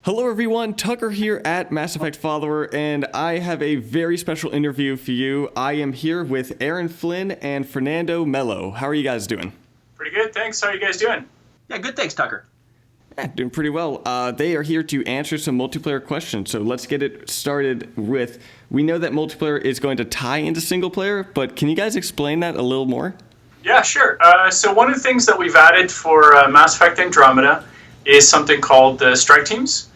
Hello everyone, Tucker here at Mass Effect Follower, and I have a very special interview for you. I am here with Aaryn Flynn and Fernando Melo. How are you guys doing? Pretty good, thanks. How are you guys doing? Yeah, good, thanks, Tucker. Yeah, doing pretty well. They are here to answer some multiplayer questions, so let's get it started with, we know that multiplayer is going to tie into single player, but can you guys explain that a little more? Yeah, sure. So one of the things that we've added for Mass Effect Andromeda is something called the strike teams.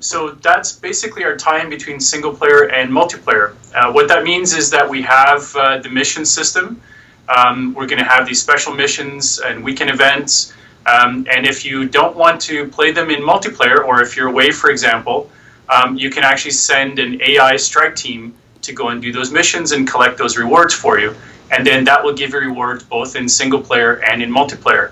So that's basically our tie-in between single player and multiplayer. What that means is that we have the mission system. We're going to have these special missions and weekend events. And if you don't want to play them in multiplayer, or if you're away, for example, you can actually send an AI strike team to go and do those missions and collect those rewards for you. And then that will give you rewards both in single player and in multiplayer.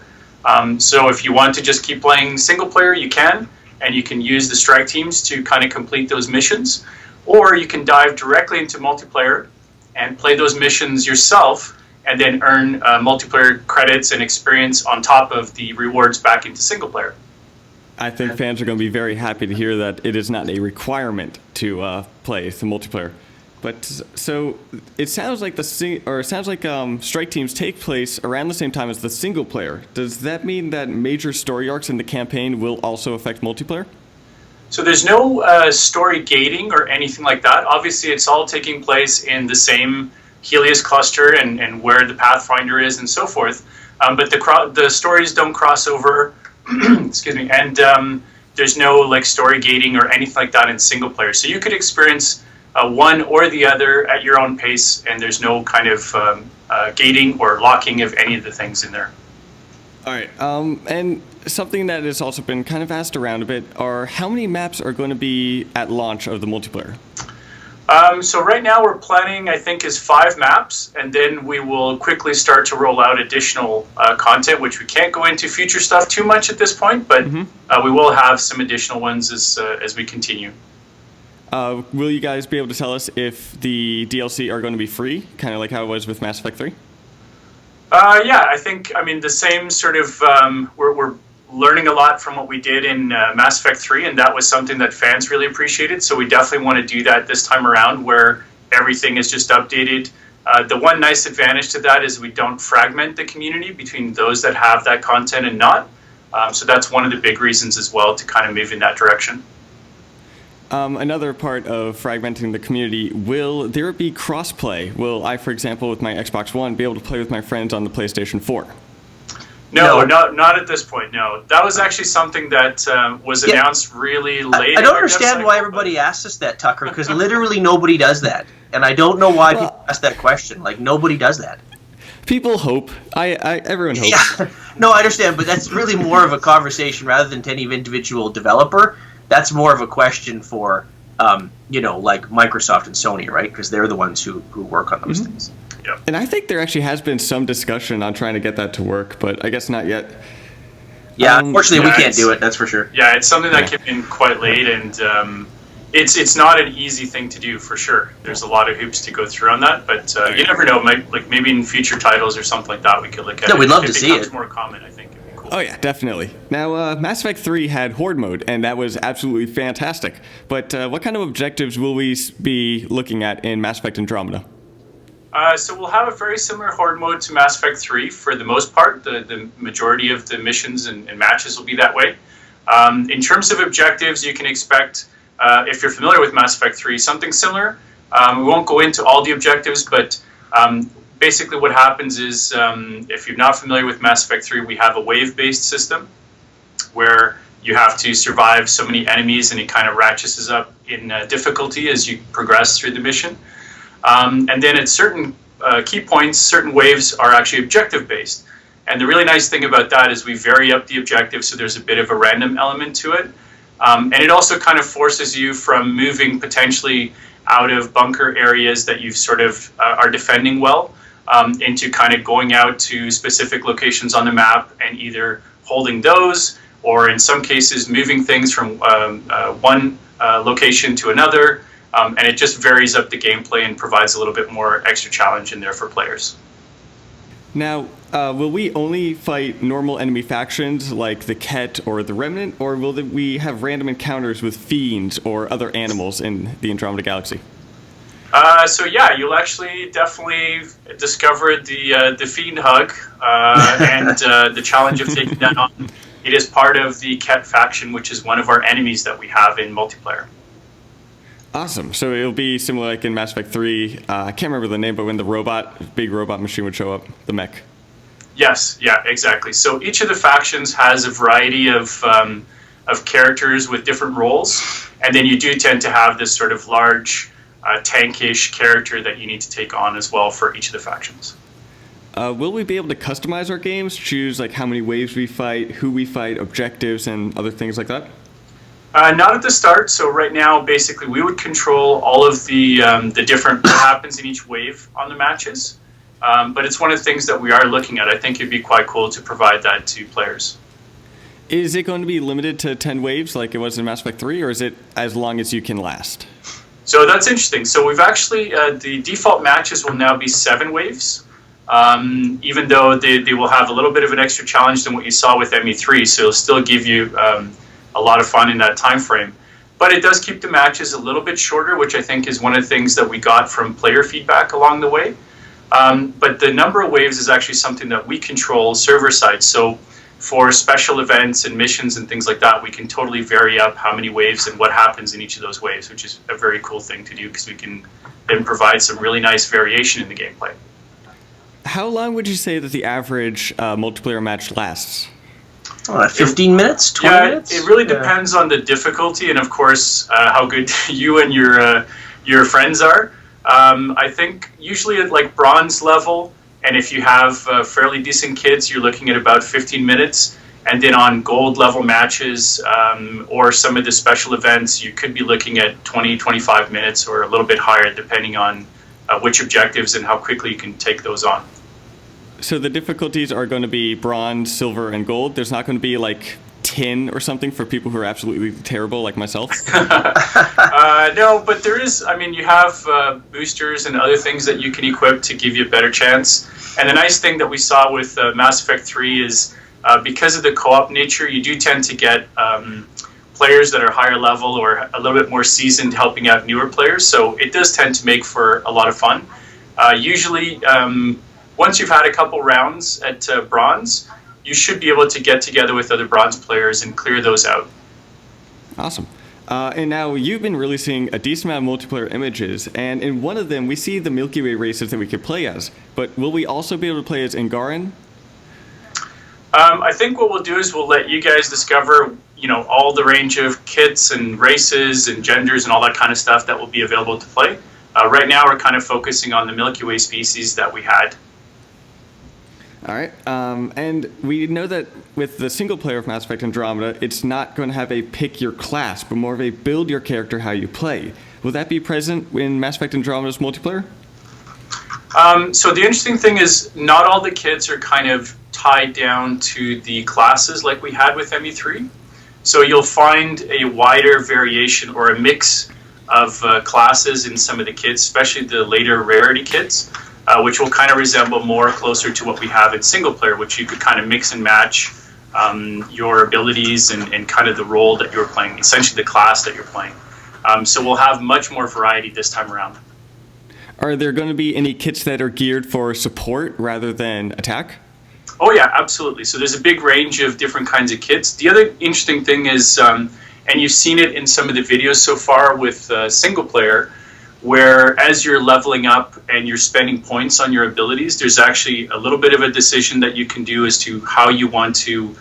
So if you want to just keep playing single player, you can. And you can use the strike teams to kind of complete those missions. Or you can dive directly into multiplayer and play those missions yourself and then earn multiplayer credits and experience on top of the rewards back into single player. I think fans are going to be very happy to hear that it is not a requirement to play the multiplayer. But so it sounds like strike teams take place around the same time as the single player. Does that mean that major story arcs in the campaign will also affect multiplayer? So there's no story gating or anything like that. Obviously, it's all taking place in the same Helios cluster and where the Pathfinder is and so forth. But the stories don't cross over. Excuse me. And there's no like story gating or anything like that in single player. So you could experience one or the other at your own pace, and there's no kind of gating or locking of any of the things in there. All right, and something that has also been kind of asked around a bit are how many maps are going to be at launch of the multiplayer? So right now we're planning, I think, is 5 maps, and then we will quickly start to roll out additional content, which we can't go into future stuff too much at this point, but we will have some additional ones as we continue. Will you guys be able to tell us if the DLC are going to be free, kind of like how it was with Mass Effect 3? Yeah, I mean, the same sort of, we're learning a lot from what we did in Mass Effect 3, and that was something that fans really appreciated, so we definitely want to do that this time around, where everything is just updated. The one nice advantage to that is we don't fragment the community between those that have that content and not, so that's one of the big reasons as well to kind of move in that direction. Another part of fragmenting the community, will there be crossplay? Will I, for example, with my Xbox One, be able to play with my friends on the PlayStation 4? No, not at this point, no. That was actually something that was announced really late. I don't understand why everybody asks us that, Tucker, because literally nobody does that. And I don't know why people ask that question. Like, nobody does that. People hope. Everyone hopes. Yeah. No, I understand, but that's really more of a conversation rather than to any individual developer. That's more of a question for, like Microsoft and Sony, right? Because they're the ones who work on those things. Yep. And I think there actually has been some discussion on trying to get that to work, but I guess not yet. Yeah, unfortunately, we can't do it, that's for sure. Yeah, it's something that came in quite late, and it's not an easy thing to do, for sure. There's a lot of hoops to go through on that, but you never know. Maybe in future titles or something like that, we could look at it. Yeah, we'd love to see it. It becomes more common, I think. Oh yeah, definitely. Now, Mass Effect 3 had Horde mode, and that was absolutely fantastic. But what kind of objectives will we be looking at in Mass Effect Andromeda? So we'll have a very similar Horde mode to Mass Effect 3 for the most part. The majority of the missions and matches will be that way. In terms of objectives, you can expect, if you're familiar with Mass Effect 3, something similar. We won't go into all the objectives, but basically what happens is, if you're not familiar with Mass Effect 3, we have a wave-based system where you have to survive so many enemies, and it kind of ratchets up in difficulty as you progress through the mission. And then at certain key points, certain waves are actually objective-based. And the really nice thing about that is we vary up the objective, so there's a bit of a random element to it. And it also kind of forces you from moving potentially out of bunker areas that you sort of are defending well, into kind of going out to specific locations on the map and either holding those, or in some cases moving things from one location to another, and it just varies up the gameplay and provides a little bit more extra challenge in there for players. Now, will we only fight normal enemy factions like the Ket or the Remnant, or will we have random encounters with fiends or other animals in the Andromeda Galaxy? So yeah, you'll actually definitely discover the Fiend Hug and the challenge of taking that on. It is part of the Ket faction, which is one of our enemies that we have in multiplayer. Awesome. So it'll be similar like in Mass Effect 3. I can't remember the name, but when the big robot machine would show up, the mech. Yes, yeah, exactly. So each of the factions has a variety of characters with different roles, and then you do tend to have this sort of large tankish character that you need to take on as well for each of the factions. Will we be able to customize our games, choose like how many waves we fight, who we fight, objectives, and other things like that? Not at the start. So right now, basically, we would control all of the different what happens in each wave on the matches. But it's one of the things that we are looking at. I think it'd be quite cool to provide that to players. Is it going to be limited to 10 waves like it was in Mass Effect 3, or is it as long as you can last? So that's interesting. So we've actually, the default matches will now be 7 waves, even though they will have a little bit of an extra challenge than what you saw with ME3, so it'll still give you a lot of fun in that time frame. But it does keep the matches a little bit shorter, which I think is one of the things that we got from player feedback along the way. But the number of waves is actually something that we control server side. So for special events and missions and things like that, we can totally vary up how many waves and what happens in each of those waves, which is a very cool thing to do because we can then provide some really nice variation in the gameplay. How long would you say that the average multiplayer match lasts? 15 minutes, 20 minutes? It really depends on the difficulty and, of course, how good you and your friends are. I think usually at like bronze level, and if you have fairly decent kids, you're looking at about 15 minutes. And then on gold level matches or some of the special events, you could be looking at 20, 25 minutes or a little bit higher, depending on which objectives and how quickly you can take those on. So the difficulties are going to be bronze, silver, and gold. There's not going to be like tin or something for people who are absolutely terrible like myself? No, but there is, I mean, you have boosters and other things that you can equip to give you a better chance. And the nice thing that we saw with Mass Effect 3 is because of the co-op nature, you do tend to get players that are higher level or a little bit more seasoned helping out newer players. So it does tend to make for a lot of fun. Usually, once you've had a couple rounds at bronze, you should be able to get together with other bronze players and clear those out. Awesome. And now you've been releasing a decent amount of multiplayer images, and in one of them we see the Milky Way races that we could play as. But will we also be able to play as Aaryn? I think what we'll do is we'll let you guys discover, you know, all the range of kits and races and genders and all that kind of stuff that will be available to play. Right now we're kind of focusing on the Milky Way species that we had. All right, and we know that with the single player of Mass Effect Andromeda, it's not going to have a pick your class, but more of a build your character how you play. Will that be present in Mass Effect Andromeda's multiplayer? So the interesting thing is not all the kits are kind of tied down to the classes like we had with ME3. So you'll find a wider variation or a mix of classes in some of the kits, especially the later rarity kits. Which will kind of resemble more closer to what we have in single player, which you could kind of mix and match your abilities and kind of the role that you're playing, essentially the class that you're playing. So we'll have much more variety this time around. Are there going to be any kits that are geared for support rather than attack? Oh yeah, absolutely. So there's a big range of different kinds of kits. The other interesting thing is, and you've seen it in some of the videos so far with single player, where as you're leveling up and you're spending points on your abilities, there's actually a little bit of a decision that you can do as to how you want to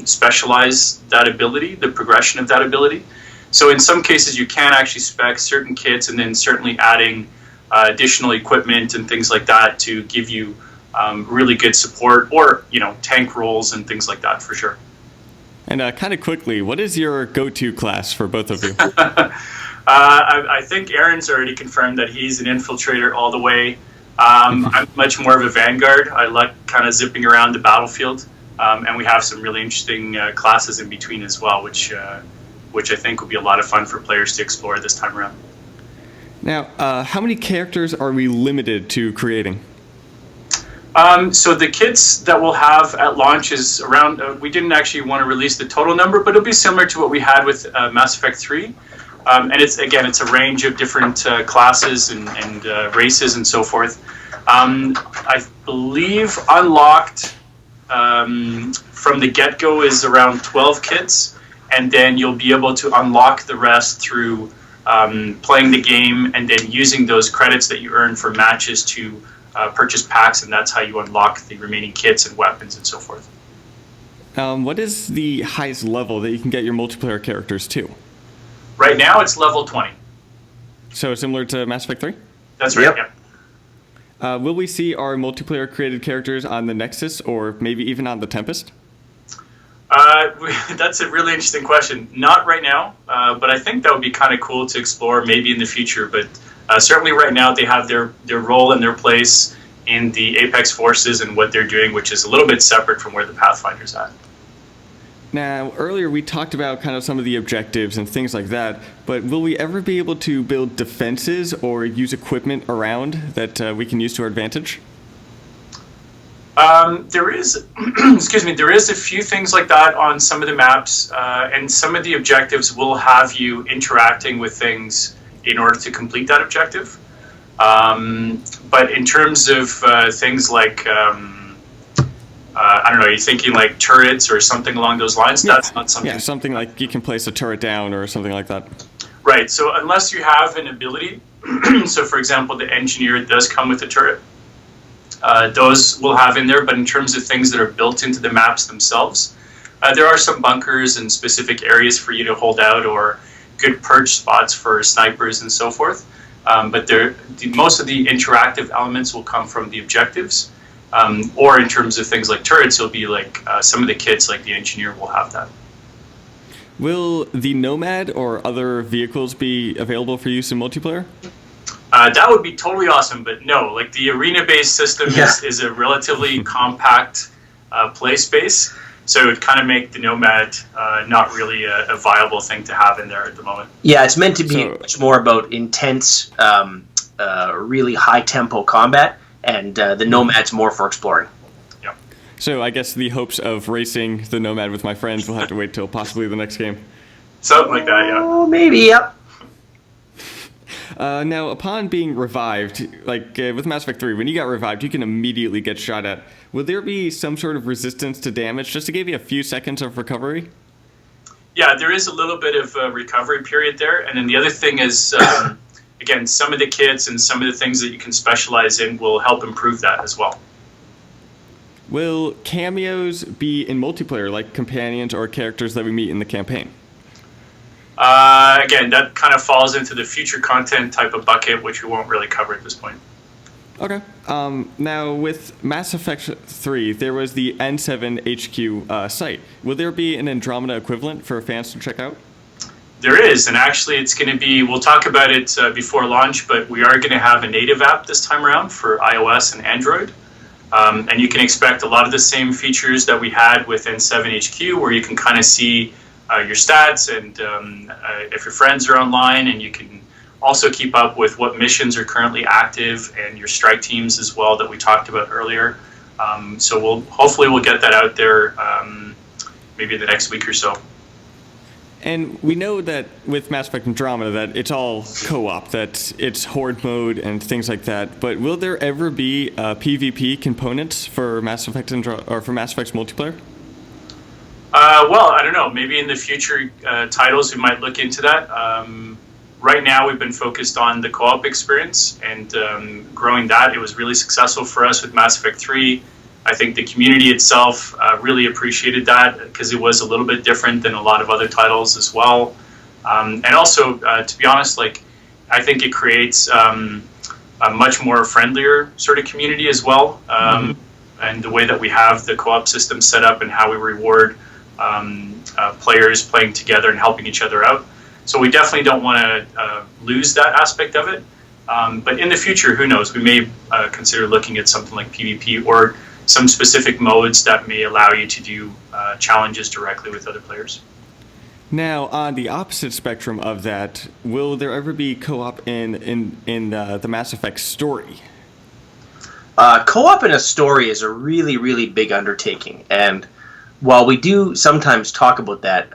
specialize that ability, the progression of that ability. So in some cases you can actually spec certain kits and then certainly adding additional equipment and things like that to give you really good support or, you know, tank roles and things like that for sure. And kind of quickly, what is your go-to class for both of you? I think Aaron's already confirmed that he's an infiltrator all the way. I'm much more of a vanguard. I like kind of zipping around the battlefield, and we have some really interesting classes in between as well, which I think will be a lot of fun for players to explore this time around. Now, how many characters are we limited to creating? So the kits that we'll have at launch is around, we didn't actually want to release the total number, but it'll be similar to what we had with Mass Effect 3. And it's a range of different classes and races and so forth. I believe unlocked from the get-go is around 12 kits, and then you'll be able to unlock the rest through playing the game and then using those credits that you earn for matches to purchase packs, and that's how you unlock the remaining kits and weapons and so forth. What is the highest level that you can get your multiplayer characters to? Right now, it's level 20. So similar to Mass Effect 3? That's right, Yep. Yeah. Will we see our multiplayer created characters on the Nexus or maybe even on the Tempest? That's a really interesting question. Not right now, but I think that would be kind of cool to explore maybe in the future. But certainly right now they have their role and their place in the Apex Forces and what they're doing, which is a little bit separate from where the Pathfinder's at. Now, earlier we talked about kind of some of the objectives and things like that, but will we ever be able to build defenses or use equipment around that we can use to our advantage? There is, there is a few things like that on some of the maps, and some of the objectives will have you interacting with things in order to complete that objective. But in terms of things like, I don't know, you're thinking like turrets or something along those lines? Yeah. That's not something. Yeah, something like you can place a turret down or something like that. Right, so unless you have an ability, so for example, the engineer does come with a turret. Those we'll have in there, but in terms of things that are built into the maps themselves, there are some bunkers and specific areas for you to hold out or good perch spots for snipers and so forth. But most of the interactive elements will come from the objectives, or in terms of things like turrets, it'll be like some of the kits, like the engineer, will have that. Will the Nomad or other vehicles be available for use in multiplayer? That would be totally awesome, but no, like the arena-based system is a relatively compact play space, so it would kind of make the Nomad not really a viable thing to have in there at the moment. Yeah, it's meant to be much more about intense, really high-tempo combat, and the Nomad's more for exploring. Yeah. So I guess the hopes of racing the Nomad with my friends will have to wait till possibly the next game. Something like that, yeah. Oh, maybe, yep. Now, upon being revived, like with Mass Effect 3, when you got revived, you can immediately get shot at. Will there be some sort of resistance to damage just to give you a few seconds of recovery? Yeah, there is a little bit of a recovery period there. And then the other thing is, again, some of the kits and some of the things that you can specialize in will help improve that as well. Will cameos be in multiplayer, like companions or characters that we meet in the campaign? Again, that kind of falls into the future content type of bucket, which we won't really cover at this point. Okay. Now, with Mass Effect 3, there was the N7 HQ site. Will there be an Andromeda equivalent for fans to check out? There is, and actually it's going to be, we'll talk about it before launch, but we are going to have a native app this time around for iOS and Android. And you can expect a lot of the same features that we had with N7 HQ, where you can kind of see your stats and if your friends are online, and you can also keep up with what missions are currently active and your strike teams as well that we talked about earlier. So hopefully we'll get that out there maybe the next week or so. And we know that with Mass Effect Andromeda that it's all co-op, that it's horde mode and things like that. But will there ever be PvP components for Mass Effect or for Mass Effect's multiplayer? Well, I don't know. Maybe in the future titles we might look into that. Right now we've been focused on the co-op experience and growing that. It was really successful for us with Mass Effect 3. I think the community itself really appreciated that because it was a little bit different than a lot of other titles as well. And also, to be honest, like I think it creates a much more friendlier sort of community as well. And the way that we have the co-op system set up and how we reward players playing together and helping each other out. So we definitely don't want to lose that aspect of it. But in the future, who knows? We may consider looking at something like PvP or some specific modes that may allow you to do challenges directly with other players. Now, on the opposite spectrum of that, will there ever be co-op in the Mass Effect story? Co-op in a story is a really, really big undertaking, and while we do sometimes talk about that,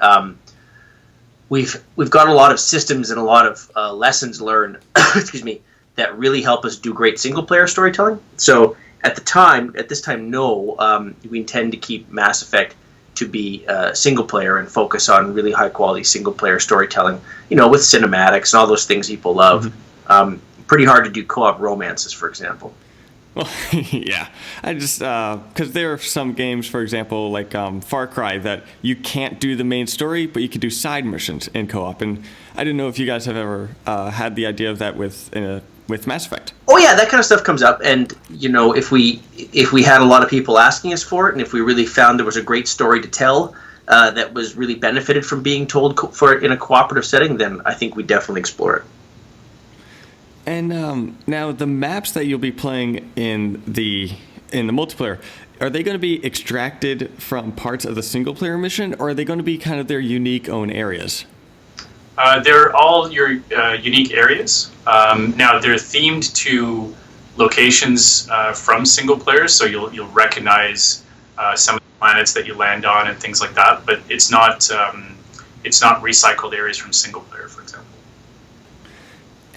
we've got a lot of systems and a lot of lessons learned, excuse me, that really help us do great single-player storytelling. So at this time, no, we intend to keep Mass Effect to be single-player and focus on really high-quality single-player storytelling, with cinematics and all those things people love. Mm-hmm. Pretty hard to do co-op romances, for example. Well, yeah. I just, because there are some games, for example, like Far Cry, that you can't do the main story, but you can do side missions in co-op. And I didn't know if you guys have ever had the idea of that with Mass Effect. Oh yeah, that kind of stuff comes up, and if we had a lot of people asking us for it, and if we really found there was a great story to tell that was really benefited from being told for it in a cooperative setting, then I think we'd definitely explore it. And now the maps that you'll be playing in the multiplayer, are they going to be extracted from parts of the single player mission, or are they going to be kind of their unique own areas? They're all your unique areas. Now they're themed to locations from single players, so you'll recognize some of the planets that you land on and things like that. But it's not recycled areas from single player, for example.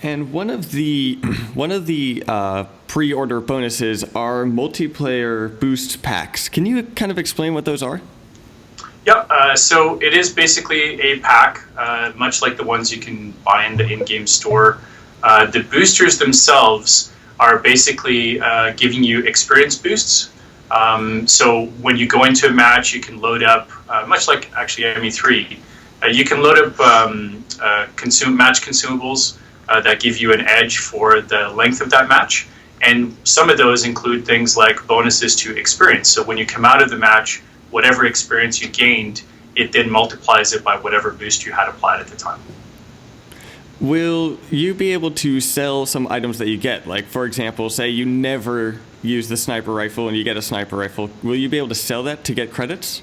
And one of the pre-order bonuses are multiplayer boost packs. Can you kind of explain what those are? Yeah, so it is basically a pack, much like the ones you can buy in the in-game store. The boosters themselves are basically giving you experience boosts. So when you go into a match, you can load up, much like actually ME3, you can load up match consumables that give you an edge for the length of that match. And some of those include things like bonuses to experience. So when you come out of the match, whatever experience you gained, it then multiplies it by whatever boost you had applied at the time. Will you be able to sell some items that you get? Like, for example, say you never use the sniper rifle and you get a sniper rifle. Will you be able to sell that to get credits?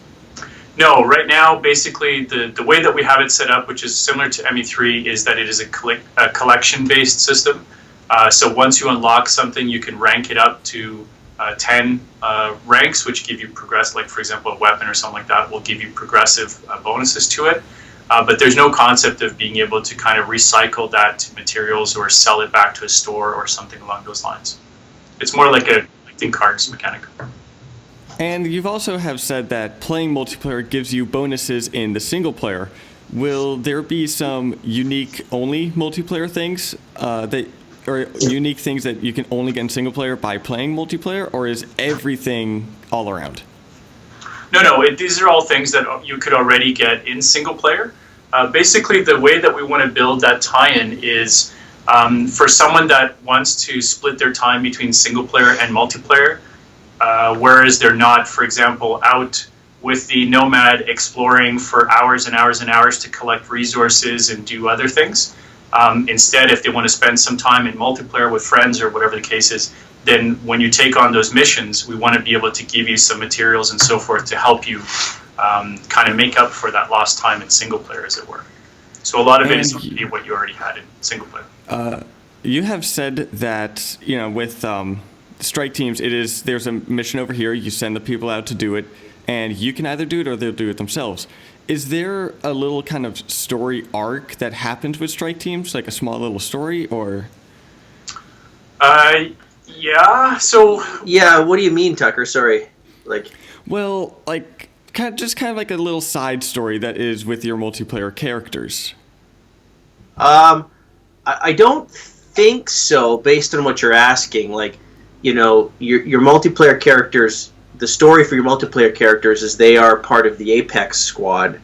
No, right now, basically, the way that we have it set up, which is similar to ME3, is that it is a collection-based system. So once you unlock something, you can rank it up to 10 ranks, which give you like, for example, a weapon or something like that will give you progressive bonuses to it. But there's no concept of being able to kind of recycle that to materials or sell it back to a store or something along those lines. It's more like a collecting cards mechanic. And you've also have said that playing multiplayer gives you bonuses in the single player. Will there be some unique only multiplayer things or unique things that you can only get in single player by playing multiplayer, or is everything all around? No, these are all things that you could already get in single player. Basically, the way that we want to build that tie-in is for someone that wants to split their time between single player and multiplayer, whereas they're not, for example, out with the Nomad exploring for hours and hours and hours to collect resources and do other things. Instead, if they want to spend some time in multiplayer with friends or whatever the case is, then when you take on those missions, we want to be able to give you some materials and so forth to help you kind of make up for that lost time in single player, as it were. So a lot of it is what you already had in single player. You have said that, with strike teams, there's a mission over here, you send the people out to do it, and you can either do it or they'll do it themselves. Is there a little kind of story arc that happens with strike teams, like a small little story, or? Yeah. So. Yeah. What do you mean, Tucker? Sorry. Well, kind of like a little side story that is with your multiplayer characters. I don't think so, based on what you're asking. Your multiplayer characters. The story for your multiplayer characters is they are part of the Apex squad,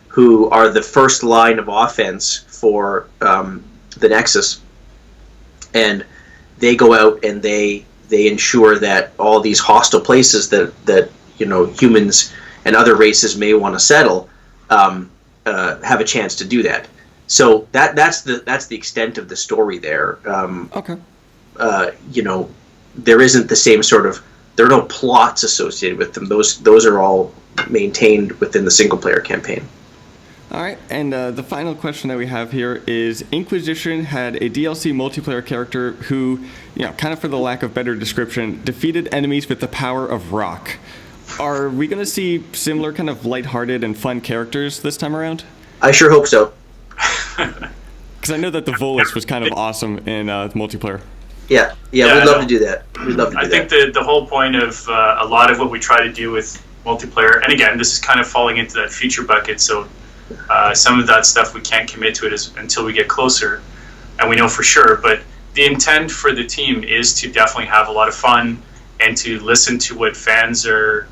who are the first line of offense for the Nexus, and they go out and they ensure that all these hostile places that humans and other races may want to settle have a chance to do that. So that's the extent of the story there. Okay. There isn't the same sort of. There are no plots associated with them. Those are all maintained within the single player campaign. All right, and the final question that we have here is: Inquisition had a DLC multiplayer character who, kind of for the lack of better description, defeated enemies with the power of rock. Are we going to see similar kind of lighthearted and fun characters this time around? I sure hope so. Because I know that the Volus was kind of awesome in multiplayer. Yeah, we'd love to do that. We'd love to do I think that. the whole point of a lot of what we try to do with multiplayer, and again, this is kind of falling into that feature bucket, so some of that stuff we can't commit to it until we get closer, and we know for sure, but the intent for the team is to definitely have a lot of fun and to listen to what fans are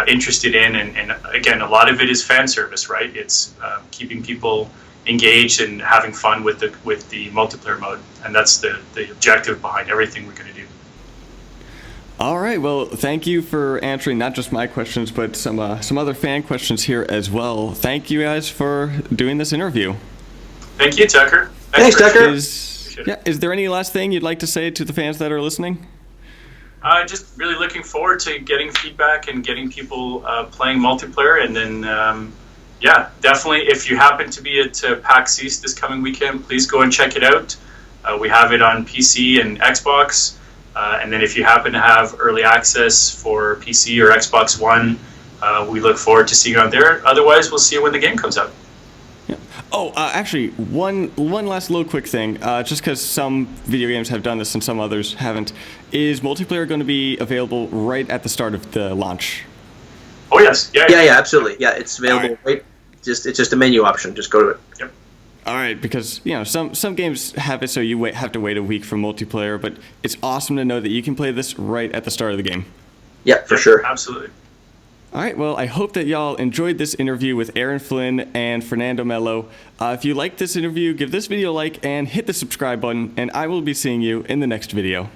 interested in, and again, a lot of it is fan service, right? It's keeping people engaged and having fun with the multiplayer mode, and that's the objective behind everything we're going to do. All right, well, thank you for answering not just my questions, but some other fan questions here as well. Thank you guys for doing this interview. Thank you, Tucker. Thanks, Tucker. Is there any last thing you'd like to say to the fans that are listening? Just really looking forward to getting feedback and getting people playing multiplayer, and then definitely if you happen to be at PAX East this coming weekend, please go and check it out. We have it on PC and Xbox. And then if you happen to have early access for PC or Xbox One, we look forward to seeing you out there. Otherwise, we'll see you when the game comes out. Yeah. Oh, actually, one last little quick thing, just because some video games have done this and some others haven't. Is multiplayer going to be available right at the start of the launch? Oh, yes. Yeah, absolutely. Yeah, it's available. Right. It's just a menu option. Just go to it. Yep. All right, because some games have it so you have to wait a week for multiplayer, but it's awesome to know that you can play this right at the start of the game. Yeah, for sure. Absolutely. All right, well, I hope that y'all enjoyed this interview with Aaryn Flynn and Fernando Melo. If you liked this interview, give this video a like and hit the subscribe button, and I will be seeing you in the next video.